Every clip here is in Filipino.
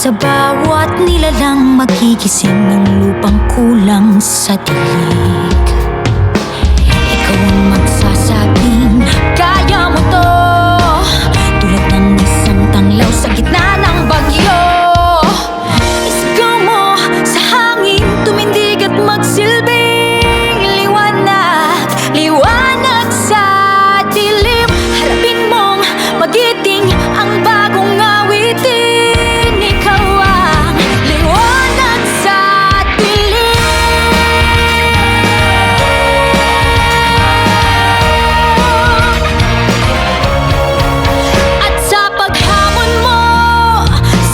Sa bawat nilalang magigising ng lupang kulang sa dilig. Ikaw ang magsasabing kaya mo to, tulad ng isang tanglaw sa gitna ng bagyo. Isigaw mo sa hangin, tumindig at magsilbing liwanag, liwanag sa dilim. Harapin mong magiting ang bagong awitin. Ikaw ang liwanag sa dilim. At sa paghamon mo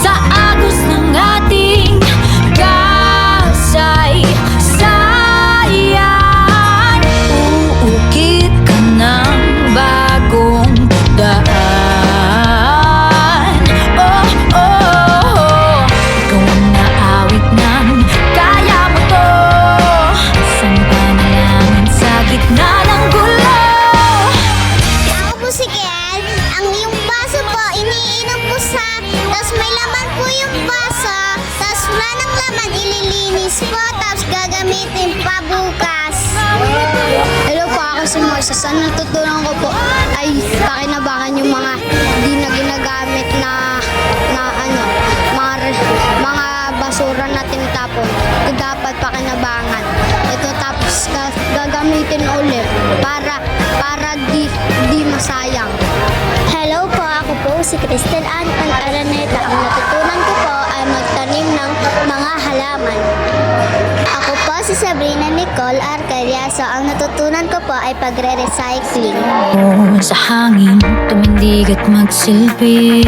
sa agos ng ating kasaysayan, uukit ka ng bagong daan. Oh, oh, oh. Ikaw ang naawit ng kaya mo to, isang panalangin sa gitna ng gulo. Ako po si Kel. Ang iyong baso po, iniinom po sa, tapos may laman po yung baso, tapos wala ng laman, ililinis po, tapos gagamitin pa bukas. Hello po, ako si Moises. Ang natutunan ko po ay pakinabangan yung mga hindi na ginagamit na mga basura na tinatapon. Ito dapat pakinabangan. Ito tapos gagamitin ulit para di masayang. Hello po, ako po si Cristel Ann Araneta. Ang natutunan ko po ay magtanim ng mga halaman. Ako po si Sabrina Nicole Arcariaso. Ang natutunan ko po ay pagre-recycling. Oh, sa hangin, tumindig at magsilbi.